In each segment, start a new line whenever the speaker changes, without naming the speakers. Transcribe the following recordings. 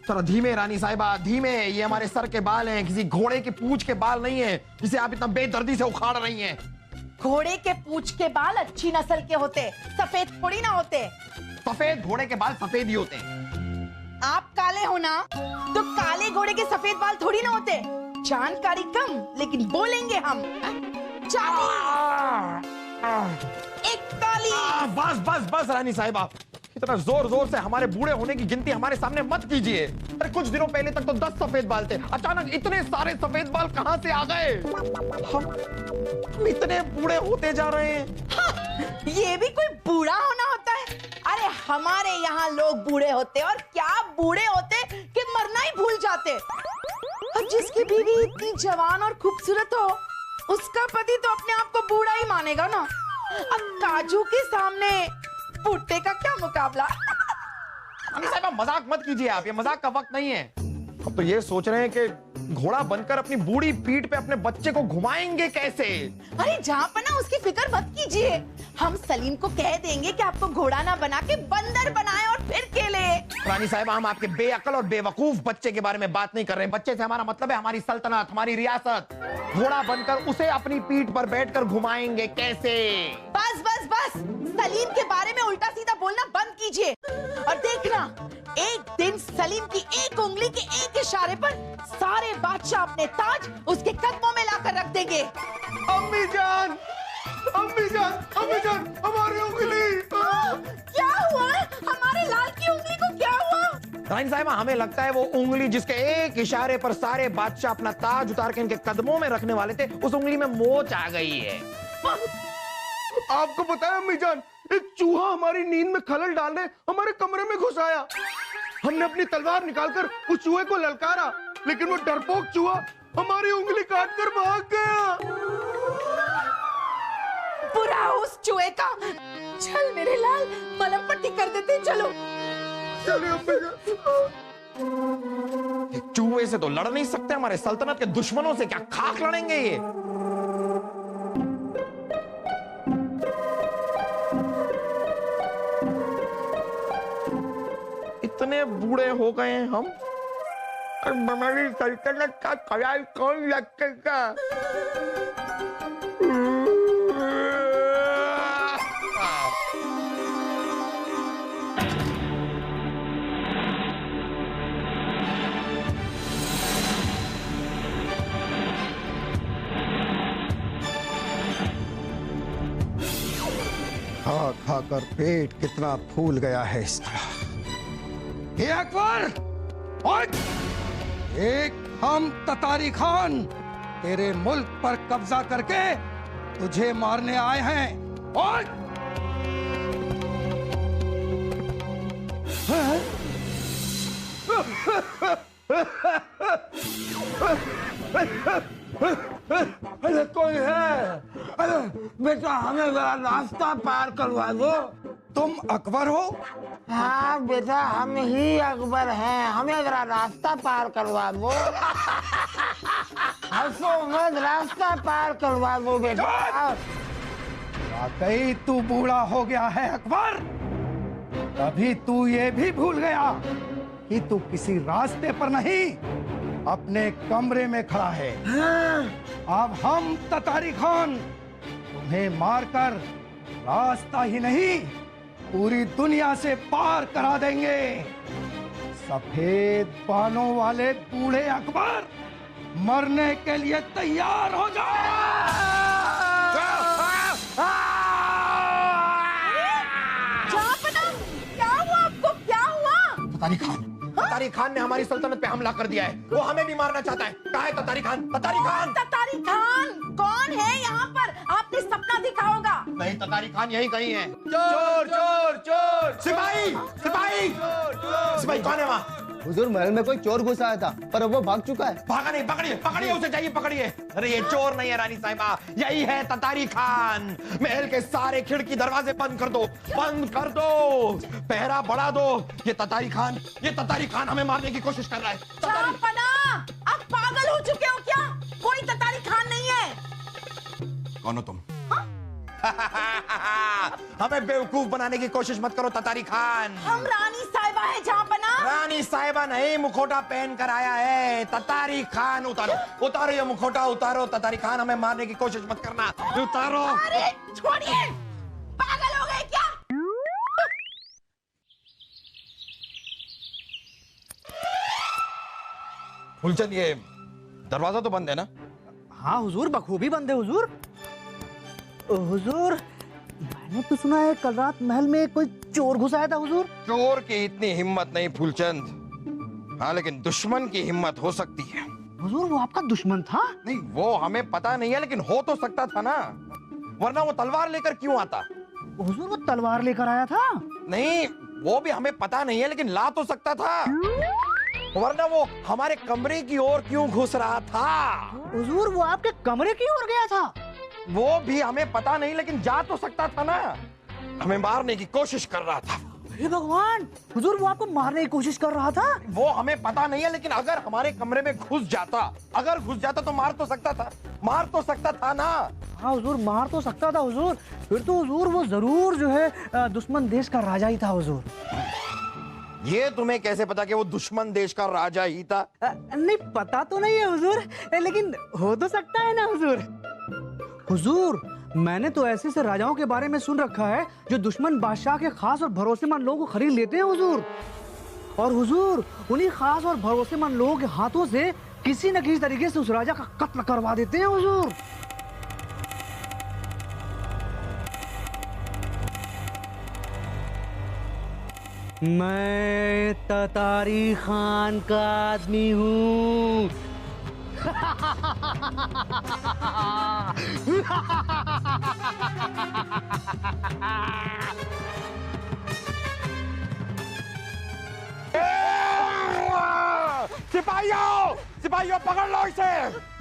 थोड़ा धीमे रानी साहिबा, धीमे। ये हमारे सर के बाल हैं, किसी घोड़े की पूंछ के बाल नहीं है जिसे आप इतना बेदर्दी से उखाड़ रही हैं।
घोड़े के पूंछ के बाल अच्छी नस्ल के होते, सफेद थोड़ी ना होते।
सफेद घोड़े के बाल सफेद ही होते हैं।
आप काले हो ना, तो काले घोड़े के सफेद बाल थोड़ी ना होते। जानकारी कम लेकिन बोलेंगे हम। 41।
बस बस बस रानी साहिबा, इतना जोर जोर से हमारे बूढ़े होने की गिनती हमारे सामने मत कीजिए। अरे कुछ दिनों पहले तक तो 10 सफेद बाल थे, अचानक इतने सारे सफेद बाल कहां से आ गए? हम इतने बूढ़े होते जा रहे हैं।
हाँ, ये भी कोई बूढ़ा होना होता है? अरे हमारे यहाँ लोग बूढ़े होते और क्या बूढ़े होते कि मरना ही भूल जाते। अब जिसकी बीवी इतनी जवान और खूबसूरत हो, उसका पति तो अपने आप को बूढ़ा ही मानेगा ना। अब काजू के सामने भुट्टे का क्या मुकाबला।
साहिबा मजाक मत कीजिए आप, ये मजाक का वक्त नहीं है। अब तो ये सोच रहे हैं कि घोड़ा बनकर अपनी बूढ़ी पीठ पे अपने बच्चे को घुमाएंगे कैसे।
अरे जहाँ पना उसकी फिक्र मत कीजिए, हम सलीम को कह देंगे कि आपको घोड़ा ना बना के बंदर बनाए और फिर खेले।
रानी साहिबा, हम आपके बेअकल और बेवकूफ बच्चे के बारे में बात नहीं कर रहे हैं। बच्चे से हमारा मतलब है हमारी सल्तनत, हमारी रियासत। घोड़ा बनकर उसे अपनी पीठ पर बैठकर घुमाएंगे कैसे?
बस बस बस, सलीम के बारे में उल्टा सीधा बोलना बंद कीजिए और देखना, एक दिन सलीम की एक उंगली के एक इशारे पर सारे बादशाह अपने ताज उसके कदमों में लाकर रख देंगे।
अम्मी जान, अम्मी जान, अम्मी जान, हमारी उंगली।
क्या हुआ? हमारे लाल की उंगली को क्या हुआ?
रानी साहिबा, हमें लगता है वो उंगली जिसके एक इशारे पर सारे बादशाह अपना ताज उतार के इनके कदमों में रखने वाले थे, उस उंगली में मोच आ गई है।
आपको पता है अम्मी जान, एक चूहा हमारी नींद में खलल डालने हमारे कमरे में घुस आया। हमने अपनी तलवार निकालकर उस चूहे को ललकारा, लेकिन वो डरपोक चूहा हमारी उंगली काटकर भाग गया।
बुरा उस चूहे का। चल मेरे लाल, मलहम पट्टी कर देते, चलो।
चलिए अम्मी जान।
एक चूहे से तो लड़ नहीं सकते, हमारे सल्तनत के दुश्मनों से क्या खाक लड़ेंगे ये? इतने बूढ़े हो गए हैं हम, और हमारी सल्तनत का ख्याल कौन रखेगा?
खा खाकर पेट कितना फूल गया है इसका। ये अकबर, एक हम ततारी खान तेरे मुल्क पर कब्जा करके तुझे मारने आए हैं। और
अरे कोई है? अरे बेटा, हमें जरा रास्ता पार करवा दो।
तुम अकबर हो?
हाँ बेटा, हम ही अकबर हैं, हमें जरा रास्ता पार करवा दो। हंसो मत, रास्ता पार करवा दो बेटा।
वाकई तू बूढ़ा हो गया है अकबर। तभी तू ये भी भूल गया कि तू किसी रास्ते पर नहीं, अपने कमरे में खड़ा है। अब हम ततारी खान तुम्हें मारकर रास्ता ही नहीं, पूरी दुनिया से पार करा देंगे। सफेद बालों वाले बूढ़े अकबर, मरने के लिए तैयार हो जाओ।
क्या हुआ आपको? क्या हुआ?
ततारी खान ने हमारी सल्तनत पे हमला कर दिया है। वो हमें भी मारना चाहता है। कहाँ है ततारी खान? ततारी खान!
ततारी खान कौन है यहाँ पर? आपने सपना देखा होगा।
नहीं, ततारी खान यही कहीं है।
चोर चोर चोर!
सिपाही, सिपाही, सिपाही कौन है वहाँ?
हुजूर, महल में कोई चोर घुस आया था, पर अब वो भाग चुका है।
भागा नहीं, पकड़िए पकड़िए उसे, जाइए पकड़िए। अरे ये चोर नहीं है रानी साहिबा, यही है ततारी खान। महल के सारे खिड़की दरवाजे बंद कर दो, बंद कर दो, पहरा बढ़ा दो। ये ततारी खान हमें मारने की कोशिश कर रहा है।
जहाँपना, आप पागल हो चुके हो क्या? कोई ततारी खान नहीं है।
कौन हो तुम? हमें बेवकूफ बनाने की कोशिश मत करो ततारी खान।
हम रानी साहिबा है जहाँपना।
रानी साहिबा नहीं, मुखोटा पहन कर आया है ततारी खान। उतारो उतारो ये मुखोटा उतारो। ततारी खान हमें मारने की कोशिश मत करना, उतारो।
अरे छोड़िए, पागल हो गए क्या?
फूलचंद, ये दरवाजा तो बंद है ना?
हाँ हुजूर, बखूबी बंद है हुजूर। हुजूर, मैंने तो सुना है कल रात महल में कोई चोर घुस आया था हुजूर।
चोर की इतनी हिम्मत नहीं फूलचंद, हाँ लेकिन दुश्मन की हिम्मत हो सकती है।
हुजूर, वो आपका दुश्मन था?
नहीं, वो हमें पता नहीं है, लेकिन हो तो सकता था ना, वरना वो तलवार लेकर क्यों आता?
हुजूर, वो तलवार लेकर आया था?
नहीं, वो भी हमें पता नहीं है, लेकिन ला तो सकता था, वरना वो हमारे कमरे की ओर क्यों घुस रहा था?
हुजूर, वो आपके कमरे की ओर गया था?
वो भी हमें पता नहीं, लेकिन जा तो सकता था ना। हमें मारने की कोशिश कर रहा था।
हे भगवान, हुजूर वो आपको मारने की कोशिश कर रहा था?
वो हमें पता नहीं है, लेकिन अगर हमारे कमरे में घुस जाता तो मार तो सकता था ना।
हाँ हुजूर, मार तो सकता था हुजूर। फिर तो हुजूर वो जरूर जो है दुश्मन देश का राजा ही था हुजूर।
ये तुम्हें कैसे पता कि वो दुश्मन देश का राजा ही था?
नहीं, पता तो नहीं है हुजूर, लेकिन हो तो सकता है ना हुजूर। हुजूर, मैंने तो ऐसे से राजाओं के बारे में सुन रखा है जो दुश्मन बादशाह के खास और भरोसेमंद लोगों को खरीद लेते हैं हुजूर। और हुजूर, उन्हीं खास और भरोसेमंद लोगों के हाथों से किसी न किसी तरीके से उस राजा का कत्ल करवा देते हैं हुजूर। मैं ततारी खान का आदमी हूँ।
सिपाहियों पकड़ लो इसे,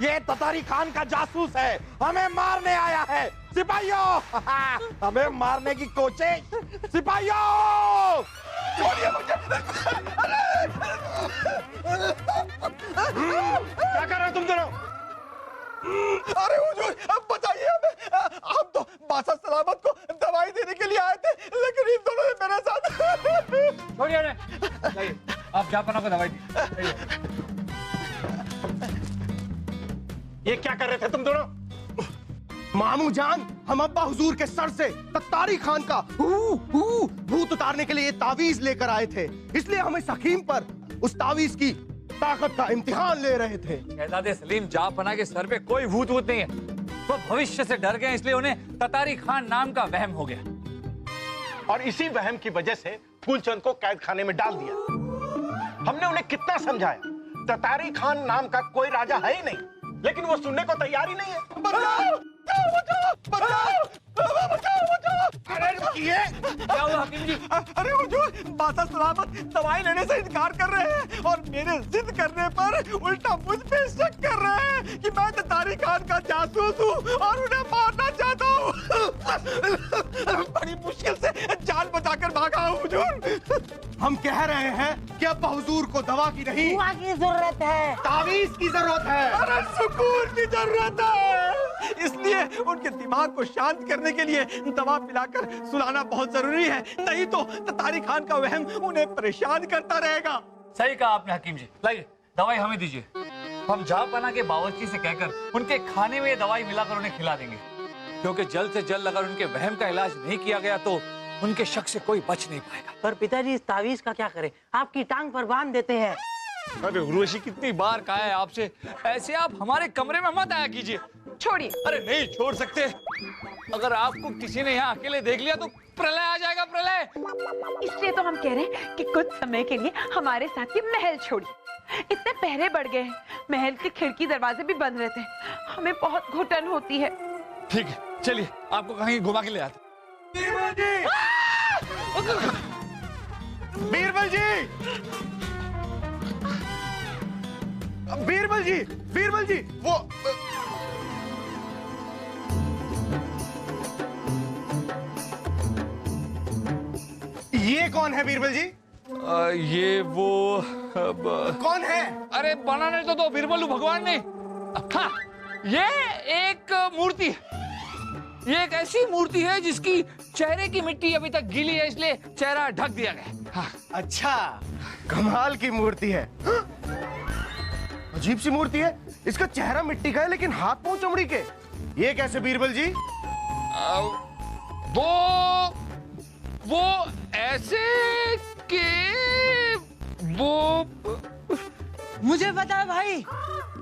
ये ततारी खान का जासूस है, हमें मारने आया है। सिपाहियों, हमें मारने की कोशिश। सिपाहियों, छोड़िए मुझे। क्या कर रहे हो तुम दोनों? अरे हुजूर, अब बताइए हमें। हम तो बादशाह सलामत को दवाई देने के लिए आए थे, लेकिन इन दोनों ने मेरे साथ।
छोड़िए, आप जहाँपना को दवाई दी।
ये क्या कर रहे थे तुम दोनों?
मामू जान, हम अब्बा हुजूर के सर से तत्तारी खान का भूत उतारने के लिए ये तावीज लेकर आए थे, इसलिए हम इस हकीम पर उस तावीज की ताकत का इम्तिहान ले रहे थे।
शहजादे सलीम जहाँपना के सर पे कोई भूत नहीं है, वो भविष्य से डर गए, इसलिए उन्हें ततारी खान नाम का वहम हो गया।
और इसी वहम की वजह से फूलचंद को कैद खाने में डाल दिया। हमने उन्हें कितना समझाया, ततारी खान नाम का कोई राजा है ही नहीं, लेकिन वो सुनने को तैयार ही नहीं है। बचाओ, बचाओ, बचाओ, बचाओ, बचाओ।
अरे रुकिए,
क्या हुआ हकीम जी?
अरे हुजूर, बादशाह सलामत दवाई लेने से इनकार कर रहे हैं और मेरे जिद करने पर उल्टा मुझ पे शक कर रहे हैं कि मैं ततारी खान का जासूस हूँ और उन्हें मारना चाहता हूँ। बड़ी मुश्किल से जान बचाकर भागा हूँ हुजूर।
हम कह रहे हैं कि अब्बा हुजूर को दवा की नहीं,
दुआ की जरूरत है।
तावीज की जरूरत है।
अरे सुकून की जरूरत है, इसलिए उनके दिमाग को शांत करने के लिए दवा पिलाकर सुलाना बहुत जरूरी है, नहीं तो ततारी खान का वहम उन्हें परेशान करता रहेगा।
सही कहा आपने हकीम जी, लाइए दवाई हमें दीजिए, हम जहाँपना के बावर्ची से कहकर उनके खाने में ये दवाई मिलाकर उन्हें खिला देंगे, क्योंकि जल्द से जल्द अगर उनके वहम का इलाज नहीं किया गया तो उनके शक से कोई बच नहीं पाएगा।
पर पिताजी, इस तावीज का क्या करें? आपकी टांग पर बांध देते हैं।
अरे उर्वशी, कितनी बार कहा है आपसे, ऐसे आप हमारे कमरे में मत आया कीजिए।
छोड़िए।
अरे नहीं छोड़ सकते, अगर आपको किसी ने यहाँ अकेले देख लिया तो प्रलय आ जाएगा, प्रलय।
इसलिए तो हम कह रहे हैं कि कुछ समय के लिए हमारे साथ ये महल छोड़िए। इतने पहरे बढ़ गए हैं, महल के खिड़की दरवाजे भी बंद रहते हैं, हमें बहुत घुटन होती है।
ठीक है, चलिए आपको कहीं घुमा के ले आते।
बीरबल जी, बीरबल जी वो ये कौन है बीरबल जी?
ये वो
कौन है?
अरे बनाने तो दो बीरबल भगवान ने। हाँ, ये एक मूर्ति है। ये एक ऐसी मूर्ति है जिसकी चेहरे की मिट्टी अभी तक गीली है, इसलिए चेहरा ढक दिया गया। हाँ।
अच्छा, कमाल की मूर्ति है। अजीब सी मूर्ति है, इसका चेहरा मिट्टी का है लेकिन हाथ पांव चमड़ी के। ये कैसे बीरबल जी?
वो ऐसे के वो
मुझे पता है भाई,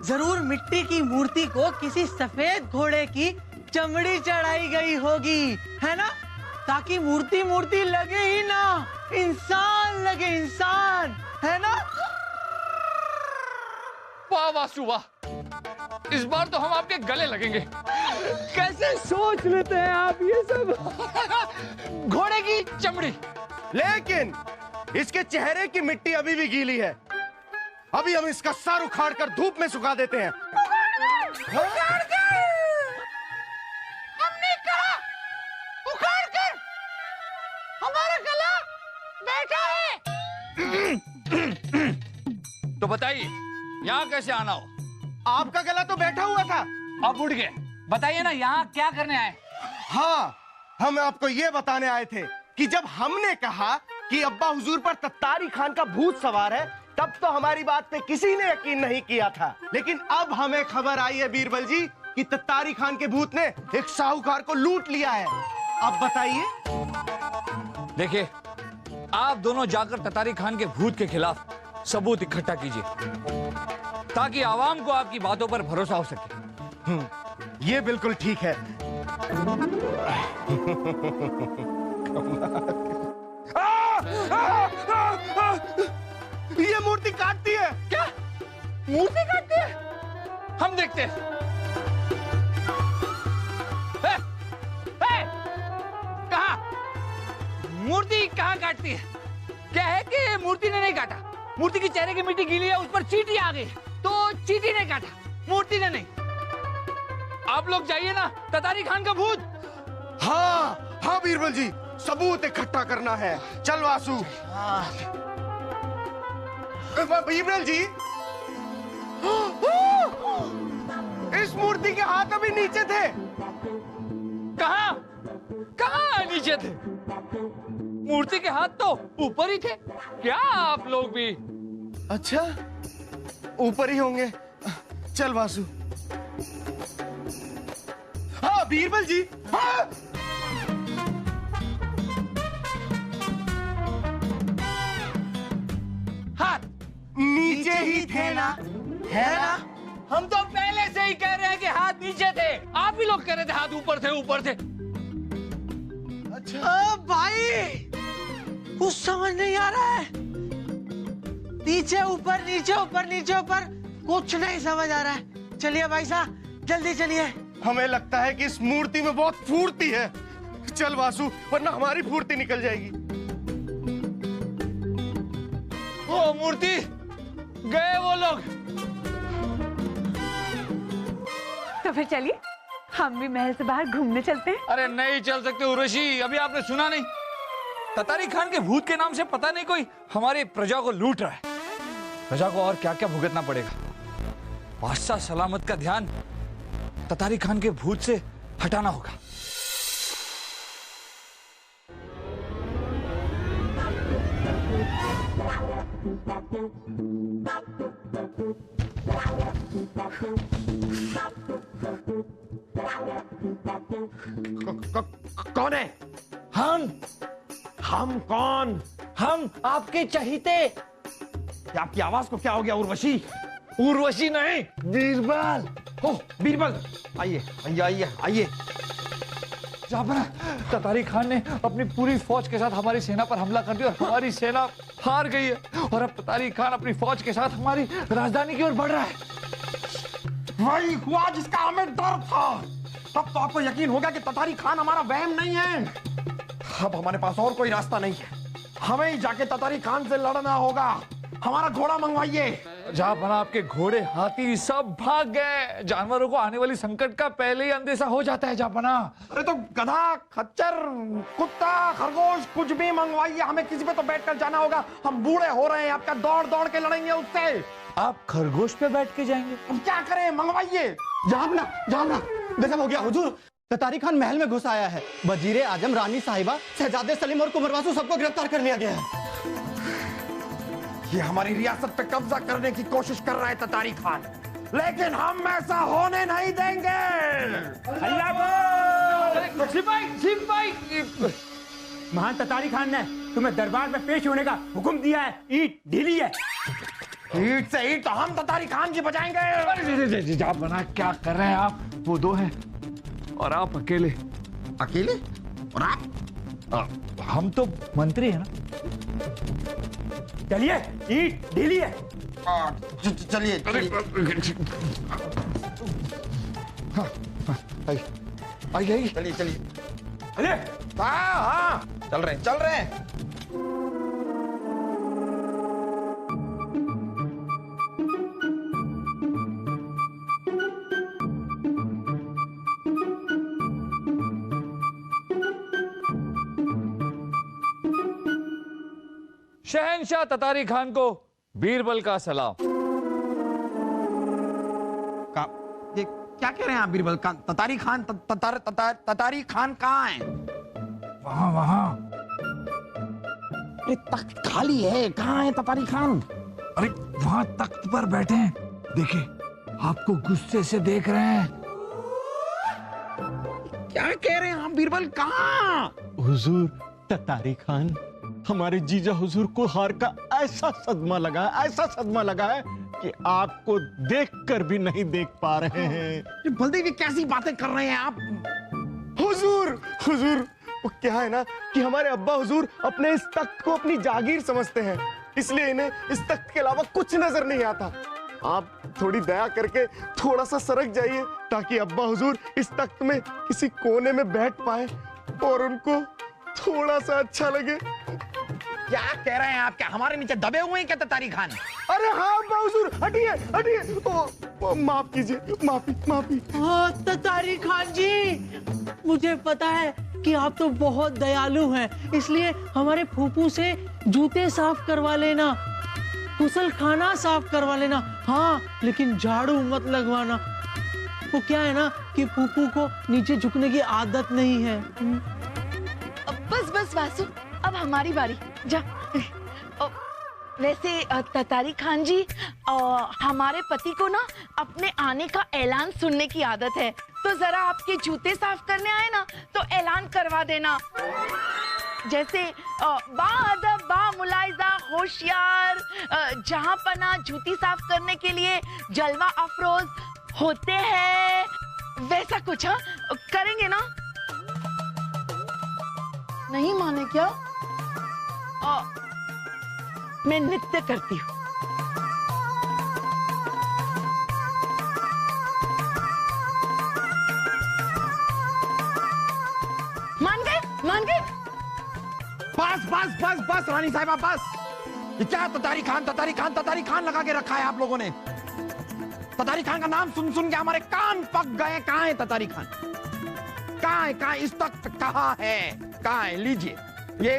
जरूर मिट्टी की मूर्ति को किसी सफेद घोड़े की चमड़ी चढ़ाई गई होगी, है ना, ताकि मूर्ति मूर्ति लगे ही ना, इंसान लगे, इंसान, है ना।
वाह वासु वाह, इस बार तो हम आपके गले लगेंगे। कैसे सोच लेते हैं आप ये सब। घोड़े की चमड़ी,
लेकिन इसके चेहरे की मिट्टी अभी भी गीली है। अभी हम इसका सर उखाड़ कर धूप में सुखा देते हैं।
उखाड़ कर! हमने कहा उखाड़ कर! हमारा गला बैठा है।
तो बताइए यहाँ कैसे आना हो?
आपका गला तो बैठा हुआ था,
अब उड़ गए। बताइए ना यहाँ क्या करने आए?
हाँ, हम आपको ये बताने आए थे कि जब हमने कहा कि अब्बा हुजूर पर तत्तारी खान का भूत सवार है, तब तो हमारी बात पे किसी ने यकीन नहीं किया था। लेकिन अब हमें खबर आई है बीरबल जी कि तत्तारी खान के भूत ने एक साहूकार को लूट लिया है। अब बताइए।
देखिए, आप दोनों जाकर ततारी खान के भूत के खिलाफ सबूत इकट्ठा कीजिए, ताकि आवाम को आपकी बातों पर भरोसा हो सके।
ये बिल्कुल ठीक है। ये मूर्ति काटती है।
क्या मूर्ति काटती है? हम देखते हैं। कहाँ मूर्ति कहाँ काटती है? क्या है कि मूर्ति ने नहीं काटा, मूर्ति की चेहरे की मिट्टी गीली है, उस पर चींटी आ गई, तो चींटी ने काटा, मूर्ति ने नहीं। आप लोग जाइए ना, ततारी खान का भूत।
हाँ हाँ बीरबल जी, सबूत इकट्ठा करना है। चल वासु। बीरबल जी, इस मूर्ति के हाथ अभी नीचे थे।
कहाँ कहाँ नीचे थे? मूर्ति के हाथ तो ऊपर ही थे। क्या आप लोग भी?
अच्छा, ऊपर ही होंगे। चल वासु। हाँ बीरबल जी, हाँ।
हाथ
नीचे ही थे ना, है ना?
हम तो पहले से ही कह रहे हैं कि हाथ नीचे थे। आप ही लोग कह रहे थे हाथ ऊपर थे, ऊपर थे।
अच्छा
भाई, कुछ समझ नहीं आ रहा है। नीचे ऊपर, नीचे ऊपर, नीचे ऊपर, कुछ नहीं समझ आ रहा है। चलिए भाई साहब, जल्दी चलिए।
हमें लगता है कि इस मूर्ति में बहुत फुर्ती है। चल वासु, वरना हमारी फुर्ती निकल जाएगी।
वो मूर्ति गए वो लोग।
तो फिर चलिए, हम भी महल से बाहर घूमने चलते हैं।
अरे नहीं चल सकते उर्वशी, अभी आपने सुना नहीं? ततारी खान के भूत के नाम से पता नहीं कोई हमारी प्रजा को लूट रहा है। प्रजा को और क्या क्या भुगतना पड़ेगा। बादशाह सलामत का ध्यान ततारी खान के भूत से हटाना होगा।
कौन है? हम कौन? हम आपके चहीते। आपकी आवाज को क्या हो गया उर्वशी?
उर्वशी नहीं,
बीरबल। हो बीरबल, आइए आइए आइए आइए।
जाबरा, ततारी खान ने अपनी पूरी फौज के साथ हमारी सेना पर हमला कर दिया और हमारी सेना हार गई है। और अब ततारी खान अपनी फौज के साथ हमारी राजधानी की ओर बढ़ रहा है।
वही हुआ जिसका हमें डर था। तब तो आपको यकीन हो गया कि ततारी खान हमारा वहम नहीं है। अब हमारे पास और कोई रास्ता नहीं है, हमें ही जाके ततारी खान से लड़ना होगा। हमारा घोड़ा मंगवाइए।
जहां आपके घोड़े हाथी सब भाग गए। जानवरों को आने वाली संकट का पहले ही अंदेशा हो जाता है जहां।
अरे तो गधा, खच्चर, कुत्ता, खरगोश कुछ भी मंगवाइए, हमें किसी पे तो बैठकर जाना होगा। हम बूढ़े हो रहे हैं, आपका दौड़ दौड़ के लड़ेंगे उससे।
आप खरगोश पे बैठ के जाएंगे?
हम क्या करें, मंगवाइए।
जामना गजब हो गया हुजूर। ततारी खान महल में घुस आया है। वजीरे आजम, रानी साहिबा, शहजादे सलीम और कुमरवासु सबको गिरफ्तार कर लिया गया है।
ये हमारी रियासत पे कब्जा करने की कोशिश कर रहा है ततारी खान, लेकिन हम ऐसा होने नहीं देंगे।
महान ततारी खान ने तुम्हें दरबार में पेश होने का हुक्म दिया है। ईंट ढीली है।
ईंट से ईंट तो हम ततारी खान की बजाएंगे।
जहां क्या कर रहे हैं आप? वो दो हैं और आप अकेले।
अकेले? और आप?
हम तो मंत्री हैं ना।
चलिए, ईंट ढीली है।
चलिए
आइए
चलिए।
अरे
हाँ, चल रहे हैं।
शहंशाह ततारी खान को बीरबल का सलाम।
ये क्या कह रहे हैं आप बीरबल खान? ततारी खान ततारी खान कहाँ है?
वहां।
अरे तख्त खाली है, कहाँ है ततारी खान?
अरे वहां तख्त पर बैठे हैं, देखिए आपको गुस्से से देख रहे हैं।
क्या कह रहे हैं आप बीरबल? कहाँ?
हुजूर, ततारी खान हमारे जीजा हुजूर को हार का ऐसा सदमा लगा है कि आपको देखकर भी नहीं देख पा रहे हैं।
बलदेव, कैसी बातें कर रहे हैं आप?
हुजूर वो क्या है ना कि हमारे अब्बा हुजूर अपने इस तख्त को अपनी जागीर समझते हैं, इसलिए इन्हें इस तख्त के अलावा कुछ नजर नहीं आता। आप थोड़ी दया करके थोड़ा सा सरक जाइए ताकि अब्बा हुजूर इस तख्त में किसी कोने में बैठ पाए और उनको थोड़ा सा अच्छा लगे।
क्या कह रहे हैं आप? क्या हमारे नीचे दबे हुए हैं क्या ततारी खान?
अरे हाँ अब्बा हुजूर, हटिए। माफ कीजिए, माफी।
ततारी खान जी, मुझे पता है कि आप तो बहुत दयालु हैं, इसलिए हमारे फूफू से जूते साफ करवा लेना, गुसल खाना साफ करवा लेना। हाँ, लेकिन झाड़ू मत लगवाना। वो क्या है ना कि फूफू को नीचे झुकने की आदत नहीं है।
बस वासु, अब हमारी बारी। जा। वैसे ततारी खान जी, हमारे पति को ना अपने आने का ऐलान सुनने की आदत है, तो जरा आपके जूते साफ करने आए ना तो ऐलान करवा देना। जैसे बाअदब, बामुलाइजा, होशियार, जहां पना जूती साफ करने के लिए जलवा अफरोज होते हैं, वैसा कुछ। हाँ, करेंगे ना? नहीं माने क्या? मैं नृत्य करती हूँ। मान गए?
बस रानी साहिबा, बस। ये क्या ततारी खान लगा के रखा है आप लोगों ने? ततारी खान का नाम सुन के हमारे कान पक गए। कहाँ है ततारी खान? कहाँ है? इस तख्त कहाँ है?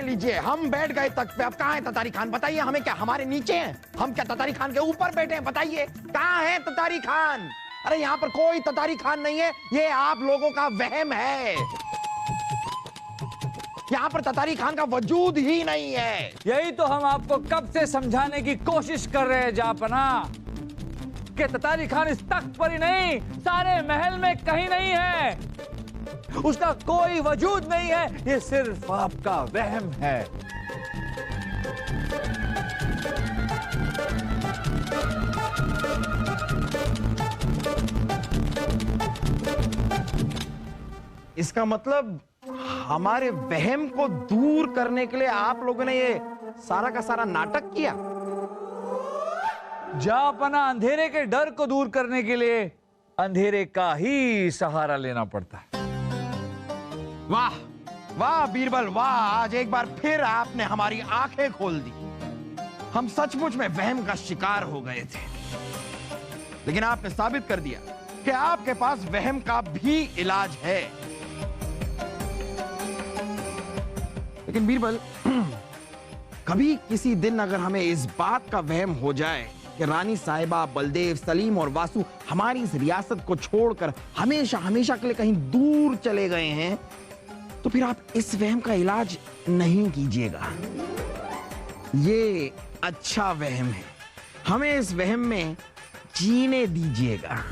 लीजिए, हम बैठ गए तख्त पे। अब कहाँ है ततारी खान? बताइए हमें। क्या हमारे नीचे हैं? हम क्या ततारी खान के ऊपर बैठे हैं? बताइए कहाँ है ततारी खान? अरे यहाँ पर कोई ततारी खान नहीं है, ये आप लोगों का वहम है। यहाँ पर ततारी खान का वजूद ही नहीं है।
यही तो हम आपको कब से समझाने की कोशिश कर रहे हैं जापना, कि ततारी खान इस तख्त पर ही नहीं, सारे महल में कहीं नहीं है। उसका कोई वजूद नहीं है, ये सिर्फ आपका वहम है।
इसका मतलब हमारे वहम को दूर करने के लिए आप लोगों ने ये सारा का सारा नाटक किया?
जापना, अंधेरे के डर को दूर करने के लिए अंधेरे का ही सहारा लेना पड़ता है।
वाह बीरबल, वाह! आज एक बार फिर आपने हमारी आंखें खोल दी। हम सचमुच में वहम का शिकार हो गए थे, लेकिन आपने साबित कर दिया कि आपके पास वहम का भी इलाज है। लेकिन बीरबल, कभी किसी दिन अगर हमें इस बात का वहम हो जाए कि रानी साहिबा, बलदेव, सलीम और वासु हमारी इस रियासत को छोड़कर हमेशा हमेशा के लिए कहीं दूर चले गए हैं, तो फिर आप इस वहम का इलाज नहीं कीजिएगा। ये अच्छा वहम है, हमें इस वहम में जीने दीजिएगा।